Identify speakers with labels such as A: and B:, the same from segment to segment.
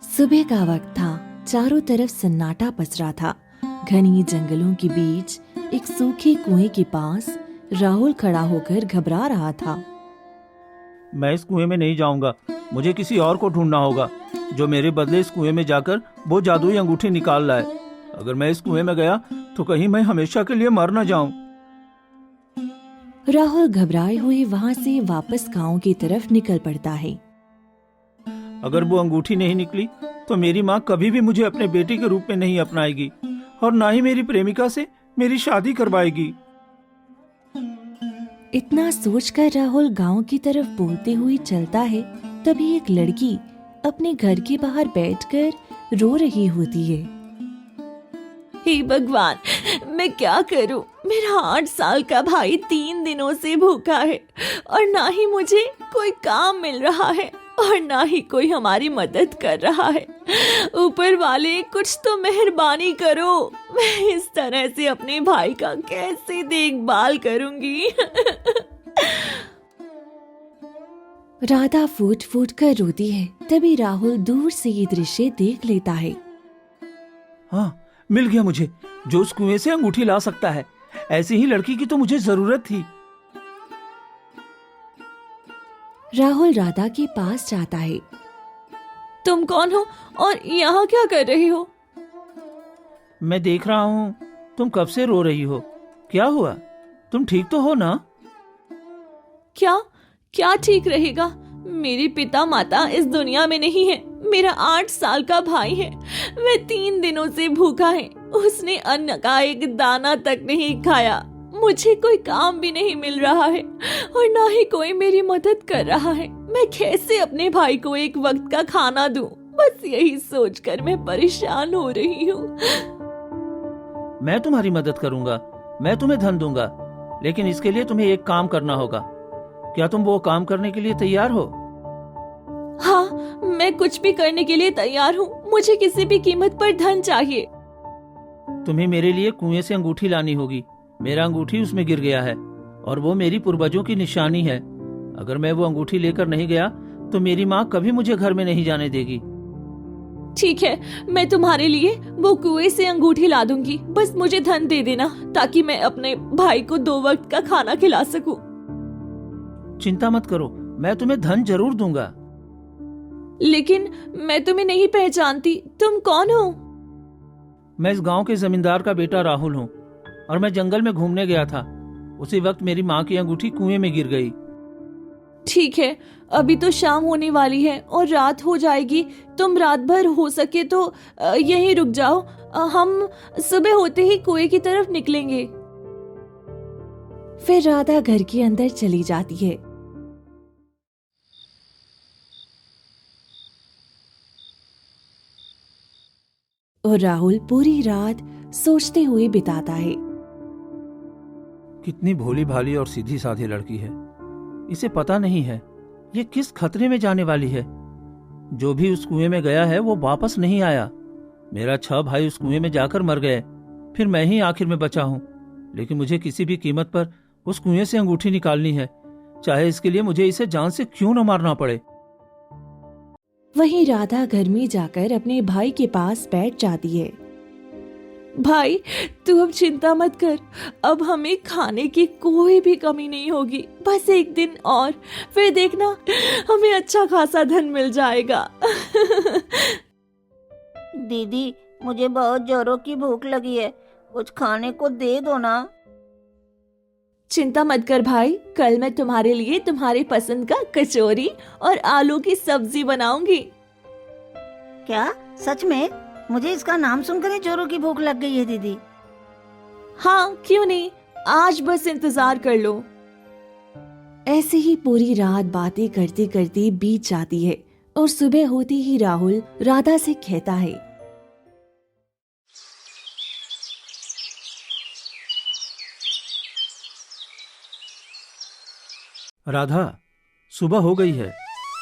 A: सुबह का वक्त था। चारों तरफ सन्नाटा पसरा था। घनी जंगलों के बीच एक सूखे कुएं के पास राहुल खड़ा होकर घबरा रहा था।
B: मैं इस कुएं में नहीं जाऊंगा। मुझे किसी और को ढूंढना होगा जो मेरे बदले इस कुएं में जाकर वो जादुई अंगूठी निकाल लाए। अगर मैं इस कुएं में गया तो कहीं मैं हमेशा के लिए मर न जाऊं।
A: राहुल घबराए हुए वहां से वापस गांव की तरफ निकल पड़ता है।
B: अगर वो अंगूठी नहीं निकली तो मेरी माँ कभी भी मुझे अपने बेटे के रूप में नहीं अपनाएगी और ना ही मेरी प्रेमिका से मेरी शादी करवाएगी।
A: इतना सोचकर राहुल गांव की तरफ बोलते हुए चलता है। तभी एक लड़की अपने घर के बाहर बैठकर रो रही होती है। हे भगवान, मैं क्या करूं? मेरा 8 साल का भाई 3 दिनों से भूखा है और ना ही मुझे कोई काम मिल रहा है और ना ही कोई हमारी मदद कर रहा है। ऊपर वाले कुछ तो मेहरबानी करो। मैं इस तरह से अपने भाई का कैसे देखभाल करूंगी? राधा फूट फूट कर रोती है। तभी राहुल दूर से ये दृश्य देख लेता है।
B: हाँ, मिल गया मुझे जो उस कुएं से अंगूठी ला सकता है। ऐसी ही लड़की की तो मुझे जरूरत थी।
A: राहुल राधा के पास जाता है। तुम कौन हो और यहाँ क्या कर रहे हो?
B: मैं देख रहा हूँ तुम कब से रो रही हो। क्या हुआ? तुम ठीक तो हो ना?
A: क्या ठीक रहेगा? मेरे पिता माता इस दुनिया में नहीं है। मेरा 8 साल का भाई है। वह 3 दिनों से भूखा है। उसने अन्न का एक दाना तक नहीं खाया। मुझे कोई काम भी नहीं मिल रहा है और ना ही कोई मेरी मदद कर रहा है। मैं कैसे अपने भाई को एक वक्त का खाना दूं? बस यही सोचकर मैं परेशान हो रही हूँ।
B: मैं तुम्हारी मदद करूंगा। मैं तुम्हें धन दूंगा, लेकिन इसके लिए तुम्हें एक काम करना होगा। क्या तुम वो काम करने के लिए तैयार हो?
A: हाँ, मैं कुछ भी करने के लिए तैयार हूँ। मुझे किसी भी कीमत पर धन चाहिए।
B: तुम्हें मेरे लिए कुएं से अंगूठी लानी होगी। मेरा अंगूठी उसमें गिर गया है और वो मेरी पूर्वजों की निशानी है। अगर मैं वो अंगूठी लेकर नहीं गया तो मेरी माँ कभी मुझे घर में नहीं जाने देगी।
A: ठीक है, मैं तुम्हारे लिए वो कुएं से अंगूठी ला दूंगी। बस मुझे धन दे देना ताकि मैं अपने भाई को 2 वक्त का खाना खिला सकूं।
B: चिंता मत करो, मैं तुम्हें धन जरूर दूंगा।
A: लेकिन मैं तुम्हें नहीं पहचानती। तुम कौन हो?
B: मैं इस गांव के जमींदार का बेटा राहुल हूँ और मैं जंगल में घूमने गया था। उसी वक्त मेरी माँ की अंगूठी कुएं में गिर गई।
A: ठीक है, अभी तो शाम होने वाली है और रात हो जाएगी। तुम रात भर हो सके तो यहीं रुक जाओ। हम सुबह होते ही कुएं की तरफ निकलेंगे। फिर राधा घर के अंदर चली जाती है। और राहुल पूरी रात सोचते हुए बिताता है।
B: कितनी भोली भाली और सीधी साधी लड़की है। इसे पता नहीं है ये किस खतरे में जाने वाली है। जो भी उस कुएं में गया है वो वापस नहीं आया। मेरा 6 भाई उस कुएं में जाकर मर गए, फिर मैं ही आखिर में बचा हूँ। लेकिन मुझे किसी भी कीमत पर उस कुएं से अंगूठी निकालनी है, चाहे इसके लिए मुझे इसे जान से क्यों न मारना पड़े।
A: वहीं राधा घर में जाकर अपने भाई के पास बैठ जाती है। भाई, तू अब चिंता मत कर। अब हमें खाने की कोई भी कमी नहीं होगी। बस एक दिन और, फिर देखना हमें अच्छा खासा धन मिल जाएगा।
C: दीदी, मुझे बहुत जोरों की भूख लगी है। कुछ खाने को दे दो ना।
A: चिंता मत कर भाई, कल मैं तुम्हारे लिए तुम्हारे पसंद का कचौरी और आलू की सब्जी बनाऊंगी।
C: क्या सच में? मुझे इसका नाम सुनकर ही जोरों की भूख लग गई है दीदी।
A: हाँ, क्यों नहीं, आज बस इंतजार कर लो। ऐसे ही पूरी रात बातें करते करते बीत जाती है और सुबह होते ही राहुल राधा से कहता है।
B: राधा, सुबह हो गई है।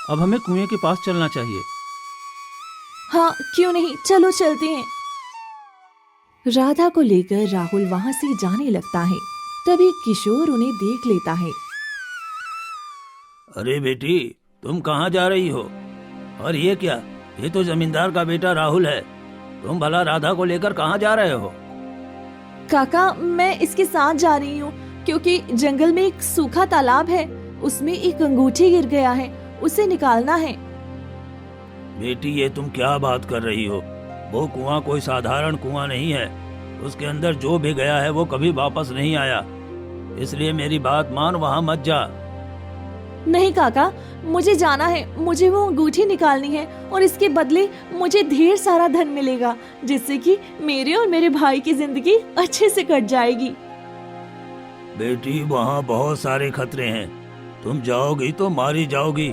B: अब हमें कुएं के पास चलना चाहिए।
A: हाँ, क्यों नहीं, चलो चलते हैं। राधा को लेकर राहुल वहां से जाने लगता है। तभी किशोर उन्हें देख लेता है।
B: अरे बेटी, तुम कहाँ जा रही हो? और ये क्या, ये तो जमींदार का बेटा राहुल है। तुम भला राधा को लेकर कहाँ जा रहे हो?
A: काका, मैं इसके साथ जा रही हूँ क्योंकि जंगल में एक सूखा तालाब है, उसमें एक अंगूठी गिर गया है, उसे निकालना है।
B: बेटी, ये तुम क्या बात कर रही हो? वो कुआं कोई साधारण कुआं नहीं है। उसके अंदर जो भी गया है वो कभी वापस नहीं आया। इसलिए मेरी बात मान, वहां मत जा।
A: नहीं काका, मुझे जाना है। मुझे वो अंगूठी निकालनी है और इसके बदले मुझे ढेर सारा धन मिलेगा, जिससे कि मेरे और मेरे भाई की जिंदगी अच्छे से कट जाएगी।
B: बेटी, वहाँ बहुत सारे खतरे हैं। तुम जाओगी तो मारी जाओगी।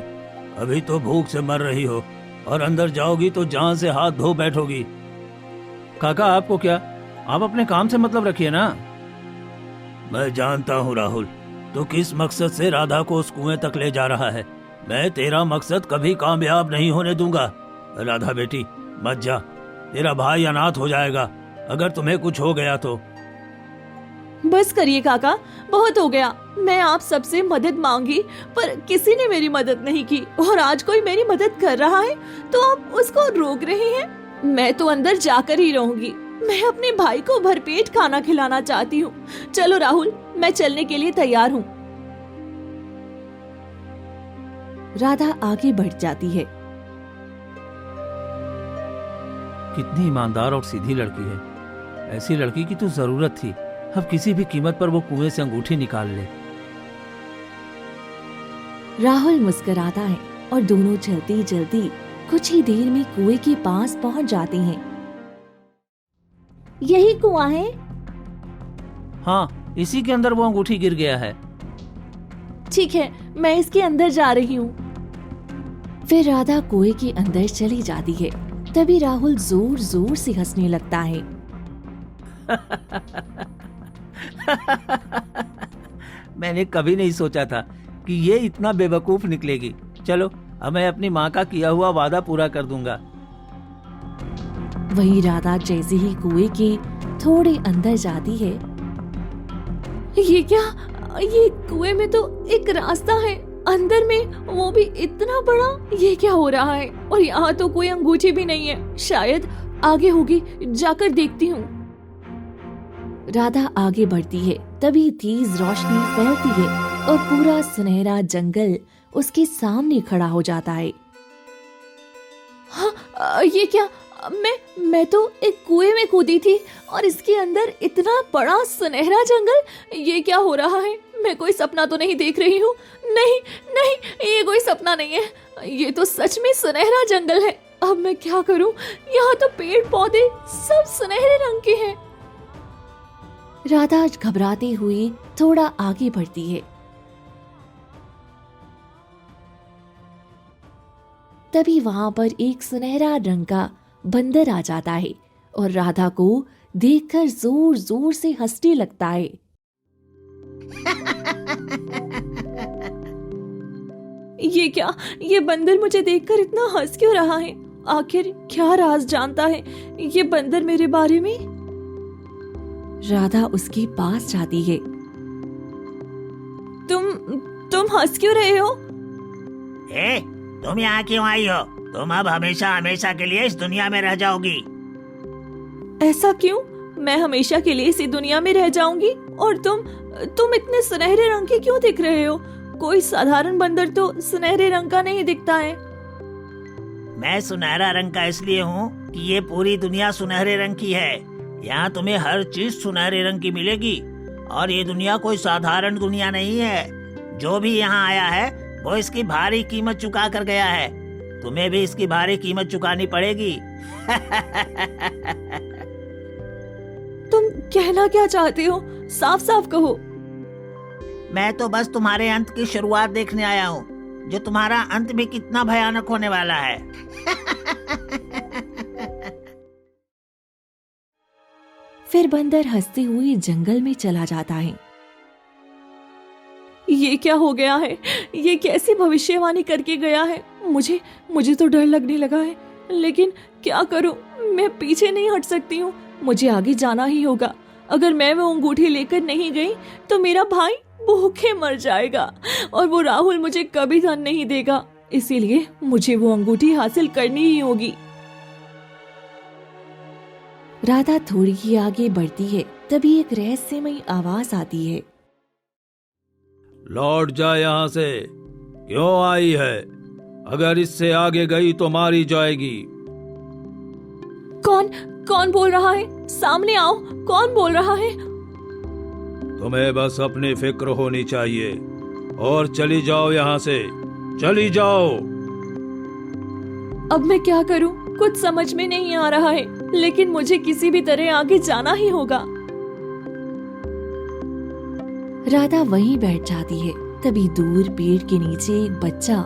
B: अभी तो भूख से मर रही हो और अंदर जाओगी तो जान से हाथ धो बैठोगी। काका, आपको क्या? आप अपने काम से मतलब रखिए ना। मैं जानता हूँ राहुल, तो किस मकसद से राधा को उस कुएं तक ले जा रहा है। मैं तेरा मकसद कभी कामयाब नहीं होने दूंगा। राधा बेटी, मत जा। तेरा भाई अनाथ हो जाएगा अगर तुम्हें कुछ हो गया तो।
A: बस करिए काका, बहुत हो गया। मैं आप सबसे मदद मांगी पर किसी ने मेरी मदद नहीं की, और आज कोई मेरी मदद कर रहा है तो आप उसको रोक रहे हैं। मैं तो अंदर जाकर ही रहूंगी। मैं अपने भाई को भरपेट खाना खिलाना चाहती हूँ। चलो राहुल, मैं चलने के लिए तैयार हूँ। राधा आगे बढ़ जाती है।
B: कितनी ईमानदार और सीधी लड़की है। ऐसी लड़की की तो जरूरत थी। अब किसी भी कीमत पर वो कुएं से अंगूठी निकाल ले।
A: राहुल मुस्कुराता है और दोनों चलती चलती कुछ ही देर में कुएं के पास पहुंच जाते हैं। यही कुआं है?
B: हाँ, इसी के अंदर वो अंगूठी गिर गया है।
A: ठीक है, मैं इसके अंदर जा रही हूँ। फिर राधा कुएं के अंदर चली जाती है। तभी राहुल जोर जोर से हंसने लगता है।
B: मैंने कभी नहीं सोचा था कि ये इतना बेवकूफ निकलेगी। चलो, अब मैं अपनी माँ का किया हुआ वादा पूरा कर दूंगा।
A: वही राधा जैसे ही कुएं के थोड़े अंदर जाती है, ये क्या? ये कुएं में तो एक रास्ता है, अंदर में वो भी इतना बड़ा। ये क्या हो रहा है? और यहाँ तो कोई अंगूठी भी नहीं है। शायद आगे होगी, जाकर देखती हूँ। राधा आगे बढ़ती है। तभी तेज रोशनी फैलती है और पूरा सुनहरा जंगल उसके सामने खड़ा हो जाता है। हाँ, ये क्या? मैं तो एक कुएं में कूदी थी और इसके अंदर इतना बड़ा सुनहरा जंगल। ये क्या हो रहा है? मैं कोई सपना तो नहीं देख रही हूँ? नहीं नहीं, ये कोई सपना नहीं है। ये तो सच में सुनहरा जंगल है। अब मैं क्या करूँ? यहाँ तो पेड़ पौधे सब सुनहरे रंग के हैं। राधा घबराते हुए थोड़ा आगे बढ़ती है। तभी वहां पर एक सुनहरा रंग का बंदर आ जाता है और राधा को देखकर जोर जोर से हंसने लगता है। ये क्या? ये बंदर मुझे देखकर इतना हंस क्यों रहा है? आखिर क्या राज जानता है ये बंदर मेरे बारे में? राधा उसके पास जाती है। तुम हंस क्यों रहे हो?
C: तुम यहाँ क्यों आई हो? तुम अब हमेशा हमेशा के लिए इस दुनिया में रह जाओगी।
A: ऐसा क्यों? मैं हमेशा के लिए इसी दुनिया में रह जाऊंगी? और तुम इतने सुनहरे रंग के क्यों दिख रहे हो? कोई साधारण बंदर तो सुनहरे रंग का नहीं दिखता है।
C: मैं सुनहरा रंग का इसलिए हूँ कि ये पूरी दुनिया सुनहरे रंग की है। यहाँ तुम्हें हर चीज सुनहरे रंग की मिलेगी और ये दुनिया कोई साधारण दुनिया नहीं है। जो भी यहाँ आया है वो इसकी भारी कीमत चुका कर गया है। तुम्हें भी इसकी भारी कीमत चुकानी पड़ेगी।
A: तुम कहना क्या चाहते हो? साफ साफ कहो।
C: मैं तो बस तुम्हारे अंत की शुरुआत देखने आया हूँ, जो तुम्हारा अंत भी कितना भयानक होने वाला है।
A: फिर बंदर हंसते हुए जंगल में चला जाता है। ये क्या हो गया है? ये कैसी भविष्यवाणी करके गया है? मुझे तो डर लगने लगा है, लेकिन क्या करूं? मैं पीछे नहीं हट सकती हूँ। मुझे आगे जाना ही होगा। अगर मैं वो अंगूठी लेकर नहीं गई तो मेरा भाई भूखे मर जाएगा और वो राहुल मुझे कभी धन नहीं देगा। इसीलिए मुझे वो अंगूठी हासिल करनी ही होगी। राधा थोड़ी ही आगे बढ़ती है, तभी एक रहस्यमयी आवाज आती है।
B: लौट जा यहाँ से, क्यों आई है? अगर इससे आगे गई तो मारी जाएगी।
A: कौन बोल रहा है? सामने आओ, कौन बोल रहा है?
B: तुम्हें बस अपनी फिक्र होनी चाहिए और चली जाओ यहाँ से, चली जाओ।
A: अब मैं क्या करूं? कुछ समझ में नहीं आ रहा है, लेकिन मुझे किसी भी तरह आगे जाना ही होगा। राधा वहीं बैठ जाती है, तभी दूर पेड़ के नीचे एक बच्चा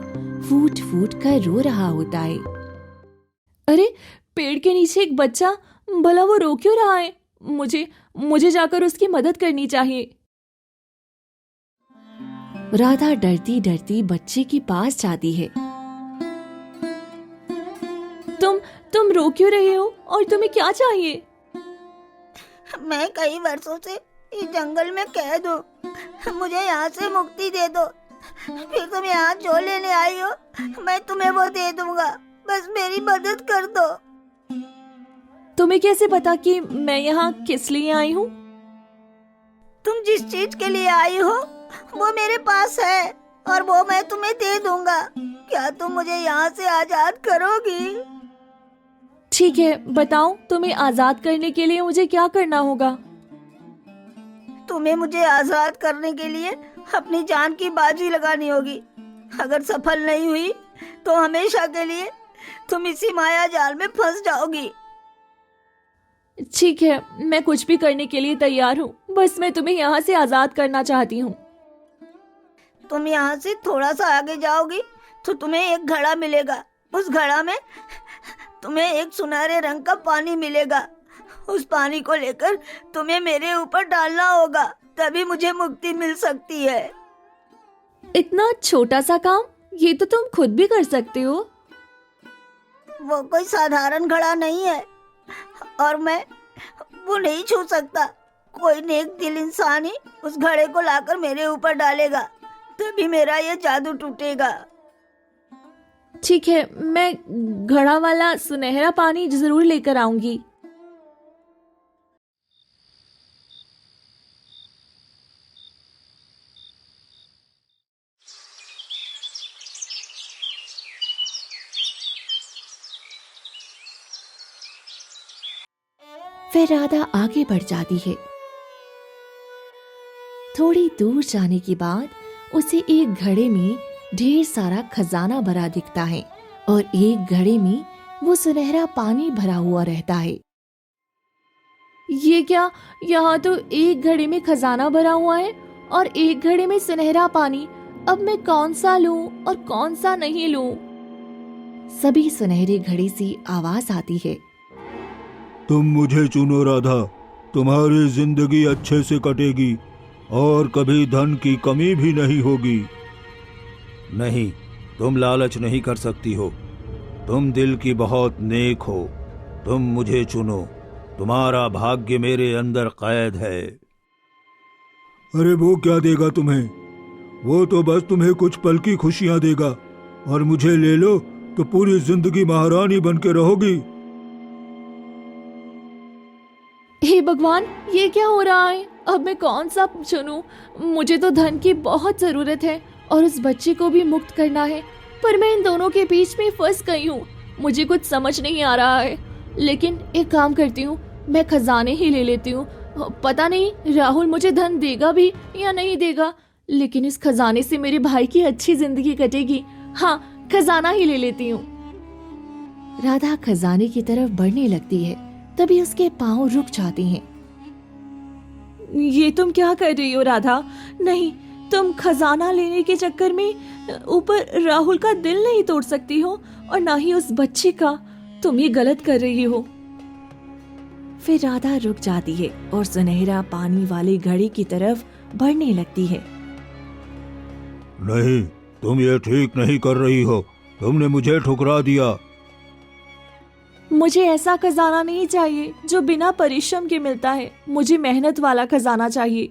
A: फूट फूट कर रो रहा होता है। अरे, पेड़ के नीचे एक बच्चा, भला वो रो क्यों रहा है? मुझे जाकर उसकी मदद करनी चाहिए। राधा डरती डरती बच्चे के पास जाती है। तुम रो क्यों रहे हो और तुम्हें क्या चाहिए?
D: मैं कई वर्षों से इस जंगल में कैद हूँ, मुझे यहाँ से मुक्ति दे दो। फिर तुम यहाँ जो लेने आई हो, मैं तुम्हें वो दे दूंगा, बस मेरी मदद कर दो।
A: तुम्हें कैसे पता कि मैं यहाँ किस लिए आई हूँ?
D: तुम जिस चीज के लिए आई हो वो मेरे पास है और वो मैं तुम्हें दे दूंगा। क्या तुम मुझे यहाँ से आजाद करोगी?
A: ठीक है, बताओ, तुम्हें आजाद करने के लिए मुझे क्या करना होगा?
D: तुम्हें मुझे आजाद करने के लिए अपनी जान की बाजी लगानी होगी। अगर सफल नहीं हुई तो हमेशा के लिए तुम इसी माया जाल में फंस जाओगी।
A: ठीक है, मैं कुछ भी करने के लिए तैयार हूँ, बस मैं तुम्हें यहाँ से आजाद करना चाहती हूँ।
D: तुम यहाँ से थोड़ा सा आगे जाओगी तो तुम्हें एक घड़ा मिलेगा। उस घड़ा में तुम्हें एक सुनहरे रंग का पानी मिलेगा। उस पानी को लेकर तुम्हें मेरे ऊपर डालना होगा, तभी मुझे मुक्ति मिल सकती है।
A: इतना छोटा सा काम, ये तो तुम खुद भी कर सकते हो।
D: वो कोई साधारण घड़ा नहीं है और मैं वो नहीं छू सकता। कोई नेक दिल इंसान ही उस घड़े को लाकर मेरे ऊपर डालेगा, तभी मेरा ये जादू टूटेगा।
A: ठीक है, मैं घड़ा वाला सुनहरा पानी जरूर लेकर आऊंगी। फिर राधा आगे बढ़ जाती है। थोड़ी दूर जाने के बाद उसे एक घड़े में ढेर सारा खजाना भरा दिखता है और एक घड़े में वो सुनहरा पानी भरा हुआ रहता है। ये क्या, यहाँ तो एक घड़े में खजाना भरा हुआ है और एक घड़े में सुनहरा पानी। अब मैं कौन सा लूं और कौन सा नहीं लूं? सभी सुनहरे घड़े से आवाज आती है।
E: तुम मुझे चुनो राधा, तुम्हारी जिंदगी अच्छे से कटेगी और कभी धन की कमी भी नहीं होगी।
B: नहीं, तुम लालच नहीं कर सकती हो। तुम दिल की बहुत नेक हो। तुम मुझे चुनो, तुम्हारा भाग्य मेरे अंदर कैद है।
E: अरे वो क्या देगा तुम्हें? वो तो बस तुम्हें कुछ पल की खुशियां देगा और मुझे ले लो तो पूरी जिंदगी महारानी बन के रहोगी।
A: हे भगवान, ये क्या हो रहा है? अब मैं कौन सा चुनूं? मुझे तो धन की बहुत जरूरत है और उस बच्चे को भी मुक्त करना है, पर मैं इन दोनों के बीच में फंस गई हूँ। मुझे कुछ समझ नहीं आ रहा है, लेकिन एक काम करती हूँ, मैं खजाने ही ले लेती हूँ। पता नहीं राहुल मुझे धन देगा भी या नहीं देगा, लेकिन इस खजाने से मेरे भाई की अच्छी जिंदगी कटेगी। हाँ, खजाना ही ले लेती हूँ। राधा खजाने की तरफ बढ़ने लगती है, तभी उसके पांव रुक जाते हैं। ये तुम क्या कर रही हो राधा? नहीं, तुम खजाना लेने के चक्कर में ऊपर राहुल का दिल नहीं तोड़ सकती हो और ना ही उस बच्चे का। तुम ये गलत कर रही हो। फिर राधा रुक जाती है और सुनहरा पानी वाले घड़े की तरफ बढ़ने लगती है।
E: नहीं, तुम ये ठीक नहीं कर रही हो। तुमने मुझे ठुकरा दिया।
A: मुझे ऐसा खजाना नहीं चाहिए जो बिना परिश्रम के मिलता है। मुझे मेहनत वाला खजाना चाहिए।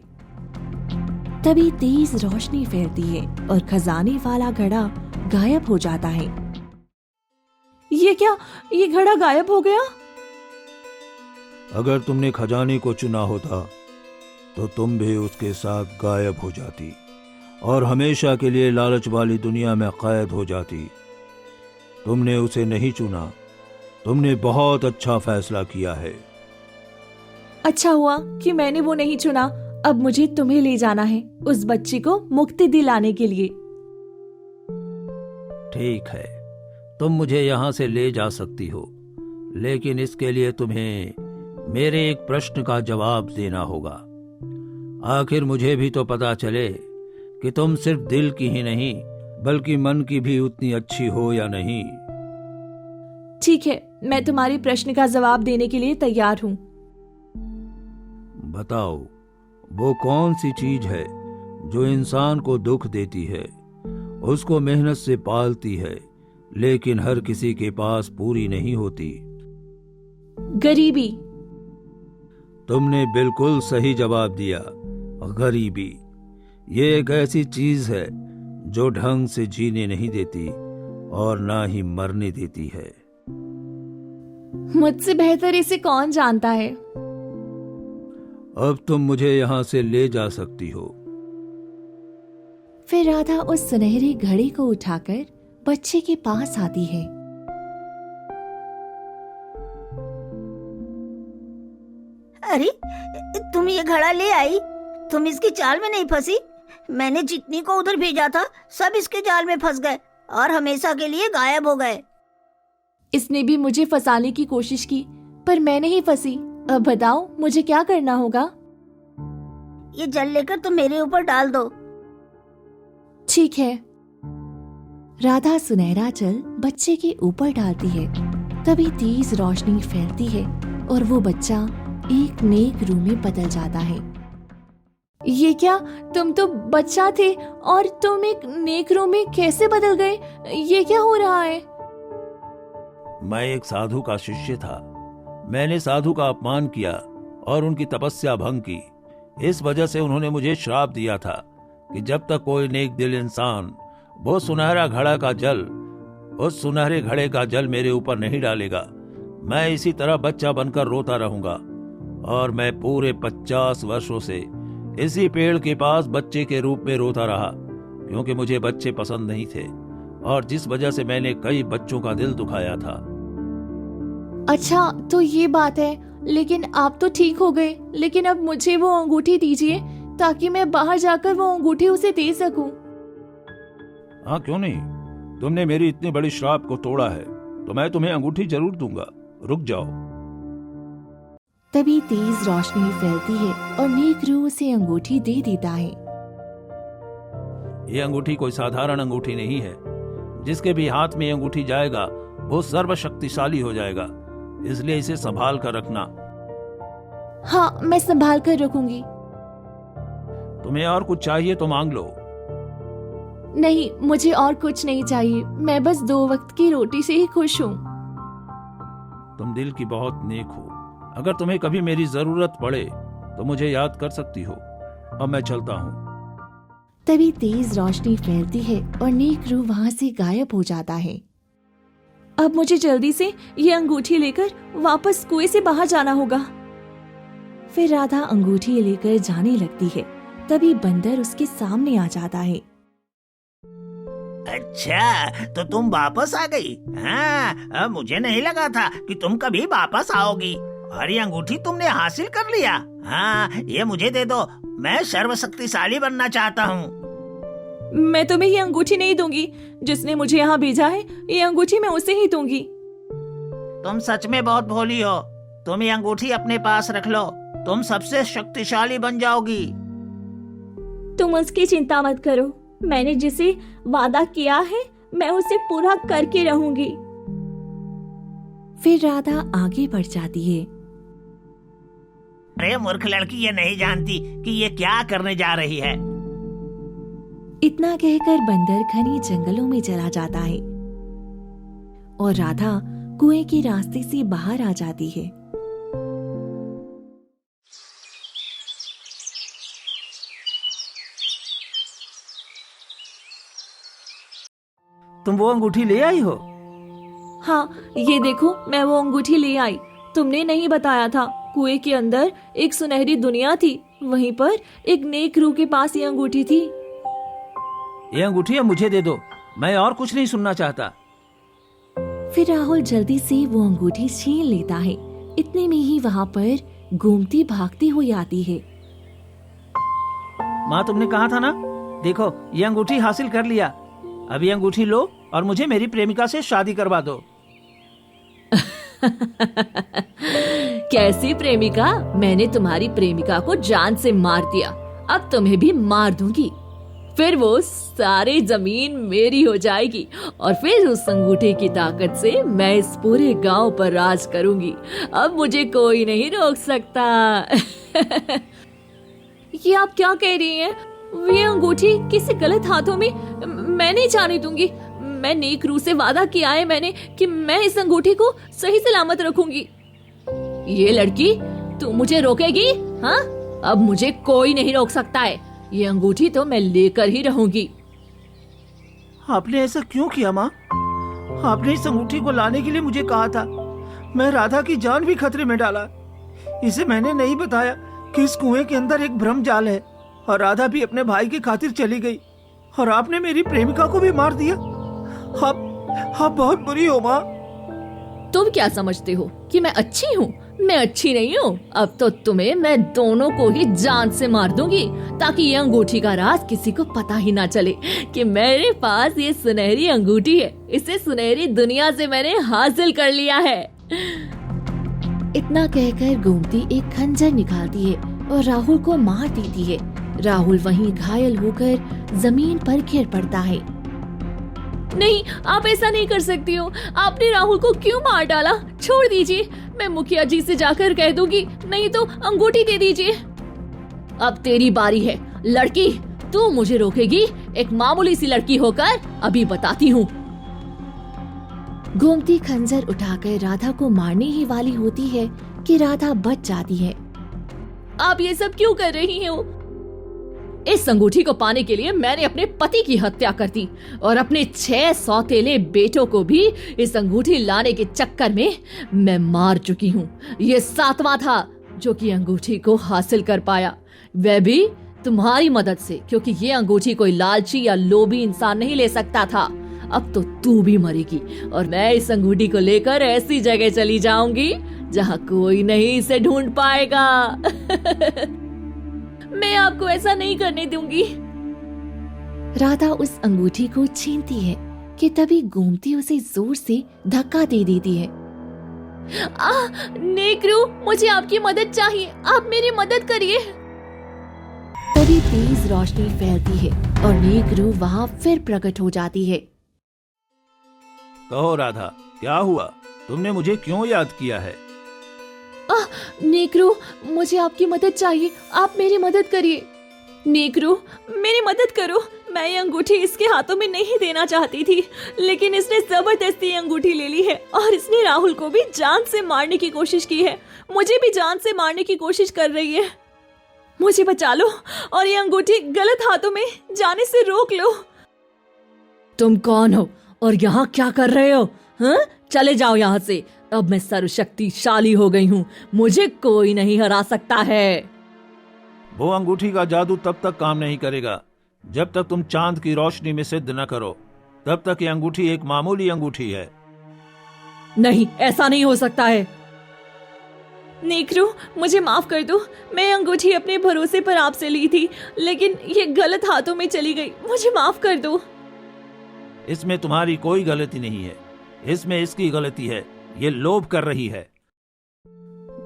A: तभी तेज रोशनी फैलती है और खजाने वाला घड़ा गायब हो जाता है। ये क्या, ये घड़ा गायब हो गया?
E: अगर तुमने खजाने को चुना होता तो तुम भी उसके साथ गायब हो जाती और हमेशा के लिए लालच वाली दुनिया में कैद हो जाती। तुमने उसे नहीं चुना। तुमने बहुत अच्छा फैसला किया है।
A: अच्छा हुआ कि मैंने वो नहीं चुना। अब मुझे तुम्हें ले जाना है उस बच्ची को मुक्ति दिलाने के लिए।
B: ठीक है, तुम मुझे यहाँ से ले जा सकती हो, लेकिन इसके लिए तुम्हें मेरे एक प्रश्न का जवाब देना होगा। आखिर मुझे भी तो पता चले कि तुम सिर्फ दिल की ही नहीं बल्कि मन की भी उतनी अच्छी हो या नहीं।
A: ठीक है, मैं तुम्हारे प्रश्न का जवाब देने के लिए तैयार हूँ।
B: बताओ, वो कौन सी चीज है जो इंसान को दुख देती है, उसको मेहनत से पालती है, लेकिन हर किसी के पास पूरी नहीं होती?
A: गरीबी।
B: तुमने बिल्कुल सही जवाब दिया। गरीबी ये एक ऐसी चीज है जो ढंग से जीने नहीं देती और ना ही मरने देती है।
A: मुझसे बेहतर इसे कौन जानता है।
B: अब तुम मुझे यहाँ से ले जा सकती हो।
A: फिर राधा उस सुनहरे घड़ी को उठाकर बच्चे के पास आती है।
D: अरे, तुम ये घड़ा ले आई? तुम इसकी जाल में नहीं फंसी? मैंने जितनी को उधर भेजा था सब इसके जाल में फंस गए और हमेशा के लिए गायब हो गए।
A: इसने भी मुझे फंसाने की कोशिश की, पर मैं नहीं फंसी। अब बताओ मुझे क्या करना होगा?
D: ये जल लेकर तुम मेरे ऊपर डाल दो।
A: ठीक है। राधा सुनहरा जल बच्चे के ऊपर डालती है। तभी तेज रोशनी फैलती है और वो बच्चा एक नेक रूह में बदल जाता है। ये क्या, तुम तो बच्चा थे और तुम एक नेक रूह में कैसे बदल गए? ये क्या हो रहा है?
B: मैं एक साधु का शिष्य था। मैंने साधु का अपमान किया और उनकी तपस्या भंग की। इस वजह से उन्होंने मुझे श्राप दिया था कि जब तक कोई नेक दिल इंसान वो सुनहरा घड़ा का जल, उस सुनहरे घड़े का जल मेरे ऊपर नहीं डालेगा, मैं इसी तरह बच्चा बनकर रोता रहूंगा। और मैं पूरे 50 वर्षों से इसी पेड़ के पास बच्चे के रूप में रोता रहा, क्योंकि मुझे बच्चे पसंद नहीं थे और जिस वजह से मैंने कई बच्चों का दिल दुखाया था।
A: अच्छा, तो ये बात है। लेकिन आप तो ठीक हो गए, लेकिन अब मुझे वो अंगूठी दीजिए ताकि मैं बाहर जाकर वो अंगूठी उसे दे सकूं।
B: हाँ, क्यों नहीं। तुमने मेरी इतनी बड़ी श्राप को तोड़ा है तो मैं तुम्हें अंगूठी जरूर दूंगा। रुक जाओ।
A: तभी तेज रोशनी फैलती है और नेक रूह उसे अंगूठी दे देता है।
B: ये अंगूठी कोई साधारण अंगूठी नहीं है। जिसके भी हाथ में ये अंगूठी जाएगा वो सर्वशक्तिशाली हो जाएगा, इसलिए इसे संभाल कर रखना।
A: हाँ, मैं संभाल कर रखूंगी।
B: तुम्हें और कुछ चाहिए तो मांग लो।
A: नहीं, मुझे और कुछ नहीं चाहिए। मैं बस 2 वक्त की रोटी से ही खुश हूँ।
B: तुम दिल की बहुत नेक हो। अगर तुम्हें कभी मेरी जरूरत पड़े तो मुझे याद कर सकती हो। अब मैं चलता हूँ।
A: तभी तेज रोशनी फैलती है और नेक रूह वहां से गायब हो जाता है। अब मुझे जल्दी से ये अंगूठी लेकर वापस कुएं से बाहर जाना होगा। फिर राधा अंगूठी लेकर जाने लगती है। तभी बंदर उसके सामने आ जाता है।
C: अच्छा, तो तुम वापस आ गई? हाँ, अब मुझे नहीं लगा था कि तुम कभी वापस आओगी। और ये अंगूठी तुमने हासिल कर लिया? हाँ, ये मुझे दे दो। मैं सर्वशक्तिशाली बनना चाहता हूँ।
A: मैं तुम्हें ये अंगूठी नहीं दूंगी। जिसने मुझे यहाँ भेजा है, ये अंगूठी मैं उसे ही दूंगी।
C: तुम सच में बहुत भोली हो। तुम ये अंगूठी अपने पास रख लो। तुम सबसे शक्तिशाली बन जाओगी।
A: तुम उसकी चिंता मत करो। मैंने जिसे वादा किया है मैं उसे पूरा करके रहूंगी। फिर राधा आगे बढ़ जाती है।
C: अरे मूर्ख लड़की, ये नहीं जानती कि ये क्या करने जा रही है।
A: इतना कहकर बंदर घने जंगलों में चला जाता है और राधा कुएं के रास्ते से बाहर आ जाती है।
B: तुम वो अंगूठी ले आई हो?
A: हाँ, ये देखो, मैं वो अंगूठी ले आई। तुमने नहीं बताया था, कुएं के अंदर एक सुनहरी दुनिया थी, वहीं पर एक नेक रूह के पास ये अंगूठी थी।
B: ये अंगूठी अब मुझे दे दो, मैं और कुछ नहीं सुनना चाहता।
A: फिर राहुल जल्दी से वो अंगूठी छीन लेता है। इतने में ही वहाँ पर गोमती भागती हुई आती है।
B: माँ, तुमने कहा था ना, देखो ये अंगूठी हासिल कर लिया। अब ये अंगूठी लो और मुझे मेरी प्रेमिका से शादी करवा दो।
A: कैसी प्रेमिका? मैंने तुम्हारी प्रेमिका को जान से मार दिया, अब तुम्हें भी मार दूंगी। फिर वो सारी जमीन मेरी हो जाएगी और फिर उस अंगूठी की ताकत से मैं इस पूरे गांव पर राज करूंगी। अब मुझे कोई नहीं रोक सकता। ये आप क्या कह रही हैं? ये अंगूठी किसी गलत हाथों में मैं नहीं जाने दूंगी। मैं नेक रूह से वादा किया है मैंने कि मैं इस अंगूठी को सही सलामत रखूंगी। ये लड़की, तू मुझे रोकेगी? हाँ, अब मुझे कोई नहीं रोक सकता है। ये अंगूठी तो मैं लेकर ही रहूंगी।
B: आपने ऐसा क्यों किया माँ? आपने इस अंगूठी को लाने के लिए मुझे कहा था। मैं राधा की जान भी खतरे में डाला। इसे मैंने नहीं बताया कि इस कुएं के अंदर एक भ्रम जाल है और राधा भी अपने भाई की खातिर चली गई और आपने मेरी प्रेमिका को भी मार दिया। आप बहुत बुरी हो माँ।
A: तुम क्या समझते हो कि मैं अच्छी हूँ? मैं अच्छी नहीं हूँ। अब तो तुम्हें मैं दोनों को ही जान से मार दूंगी ताकि ये अंगूठी का राज किसी को पता ही ना चले कि मेरे पास ये सुनहरी अंगूठी है। इसे सुनहरी दुनिया से मैंने हासिल कर लिया है। इतना कहकर गोमती एक खंजर निकालती है और राहुल को मार देती है। राहुल वहीं घायल होकर जमीन पर गिर पड़ता है। नहीं, आप ऐसा नहीं कर सकती हो। आपने राहुल को क्यों मार डाला? छोड़ दीजिए, मैं मुखिया जी से जाकर कह दूंगी, नहीं तो अंगूठी दे दीजिए। अब तेरी बारी है। लड़की, तू मुझे रोकेगी? एक मामूली सी लड़की होकर अभी बताती हूँ। गोमती खंजर उठाकर राधा को मारने ही वाली होती है कि राधा बच जाती है। आप ये सब क्यों कर रही हो? इस अंगूठी को पाने के लिए मैंने अपने पति की हत्या कर दी और अपने 6 सौतेले बेटों को भी इस अंगूठी लाने के चक्कर में मैं मार चुकी हूँ। ये 7वां था जो कि अंगूठी को हासिल कर पाया, वह भी तुम्हारी मदद से, क्योंकि ये अंगूठी कोई लालची या लोभी इंसान नहीं ले सकता था। अब तो तू भी मरेगी और मैं इस अंगूठी को लेकर ऐसी जगह चली जाऊंगी जहाँ कोई नहीं इसे ढूंढ पाएगा। मैं आपको ऐसा नहीं करने दूंगी। राधा उस अंगूठी को छीनती है कि तभी गोमती उसे जोर से धक्का दे देती है। नेक रूह, मुझे आपकी मदद चाहिए, आप मेरी मदद करिए। तभी तेज रोशनी फैलती है और नेक रूह वहाँ फिर प्रकट हो जाती है।
E: कहो राधा, क्या हुआ? तुमने मुझे क्यों याद किया है?
A: नेकरू, मुझे आपकी मदद चाहिए, आप मेरी मदद करिए। नेकरू, मेरी मदद करो। मैं ये अंगूठी इसके हाथों में नहीं देना चाहती थी, लेकिन इसने जबरदस्ती अंगूठी ले ली है और इसने राहुल को भी जान से मारने की कोशिश की है। मुझे भी जान से मारने की कोशिश कर रही है। मुझे बचा लो और ये अंगूठी गलत हाथों में जाने से रोक लो। तुम कौन हो और यहाँ क्या कर रहे हो? हाँ? चले जाओ यहाँ से। अब मैं सर्वशक्तिशाली हो गई हूँ, मुझे कोई नहीं हरा सकता है।
E: वो अंगूठी का जादू तब तक काम नहीं करेगा जब तक तुम चांद की रोशनी में सिद्ध न करो। तब तक ये अंगूठी एक मामूली अंगूठी है।
A: नहीं, ऐसा नहीं हो सकता है। नेकरू, मुझे माफ कर दो। मैं अंगूठी अपने भरोसे पर आपसे ली थी, लेकिन ये गलत हाथों में चली गई। मुझे माफ कर दो।
E: इसमें तुम्हारी कोई गलती नहीं है, इसमें इसकी गलती है। ये लोभ कर रही है।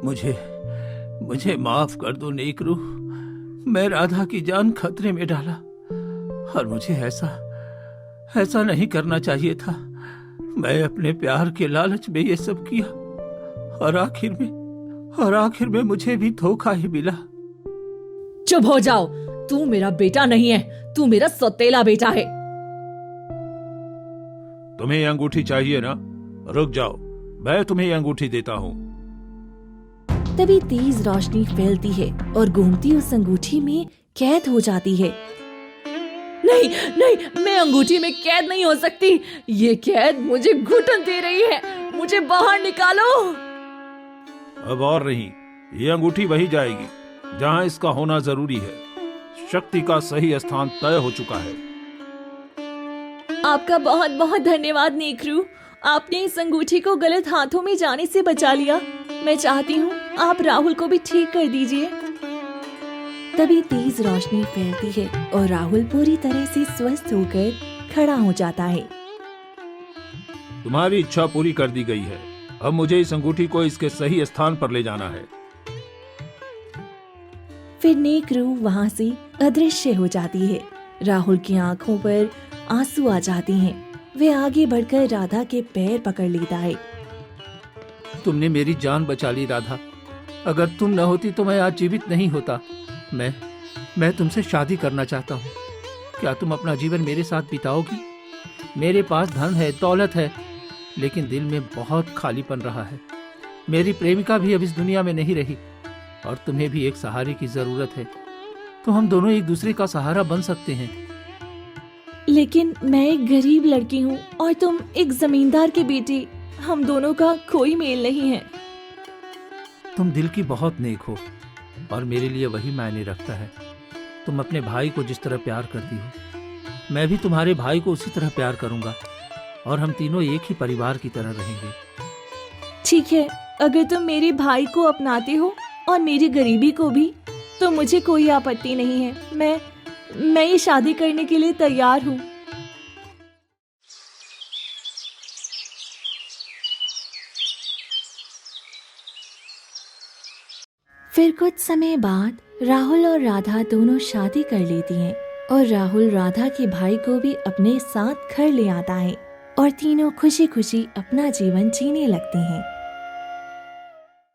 B: मुझे माफ कर दो नेकरू। मैं राधा की जान खतरे में डाला और मुझे ऐसा नहीं करना चाहिए था। मैं अपने प्यार के लालच में ये सब किया और आखिर में मुझे भी धोखा ही मिला।
A: चुप हो जाओ। तू मेरा बेटा नहीं है, तू मेरा सौतेला बेटा है।
E: तुम्हें ये अंगूठी चाहिए ना? रुक जाओ, मैं तुम्हें ये अंगूठी देता हूँ।
A: तभी तेज रोशनी फैलती है और गोमती उस अंगूठी में कैद हो जाती है। नहीं नहीं, मैं अंगूठी में कैद नहीं हो सकती। ये कैद मुझे घुटन दे रही है, मुझे बाहर निकालो।
E: अब और नहीं, ये अंगूठी वही जाएगी जहां इसका होना जरूरी है। शक्ति का सही स्थान तय हो चुका है।
A: आपका बहुत बहुत धन्यवाद नेकरू, आपने इस अंगूठी को गलत हाथों में जाने से बचा लिया। मैं चाहती हूँ आप राहुल को भी ठीक कर दीजिए। तभी तेज रोशनी फैलती है और राहुल पूरी तरह से स्वस्थ होकर खड़ा हो जाता है।
E: तुम्हारी इच्छा पूरी कर दी गई है। अब मुझे इस अंगूठी को इसके सही स्थान पर ले जाना है।
A: फिर नेकरू वहाँ से अदृश्य हो जाती है। राहुल की आंखों पर आंसू आ जाते हैं। वे आगे बढ़कर राधा के पैर पकड़ लेता है।
B: तुमने मेरी जान बचा ली राधा। अगर तुम न होती तो मैं आज जीवित नहीं होता। मैं तुमसे शादी करना चाहता हूँ। क्या तुम अपना जीवन मेरे साथ बिताओगी? मेरे पास धन है, दौलत है, लेकिन दिल में बहुत खालीपन रहा है। मेरी प्रेमिका भी अब इस दुनिया में नहीं रही और तुम्हें भी एक सहारे की जरूरत है। तो हम दोनों एक दूसरे का सहारा बन सकते हैं।
A: लेकिन मैं एक गरीब लड़की हूँ और तुम एक जमींदार के बेटे। हम दोनों का कोई मेल नहीं है।
B: तुम दिल की बहुत नेक हो और मेरे लिए वही मायने रखता है। तुम अपने भाई को जिस तरह प्यार करती हो, मैं भी तुम्हारे भाई को उसी तरह प्यार करूंगा और हम तीनों एक ही परिवार की तरह रहेंगे।
A: ठीक है, अगर तुम मेरे भाई को अपनाते हो और मेरी गरीबी को भी, तो मुझे कोई आपत्ति नहीं है। मैं ये शादी करने के लिए तैयार हूँ। फिर कुछ समय बाद राहुल और राधा दोनों शादी कर लेती हैं और राहुल राधा के भाई को भी अपने साथ घर ले आता है और तीनों खुशी खुशी अपना जीवन जीने लगते हैं।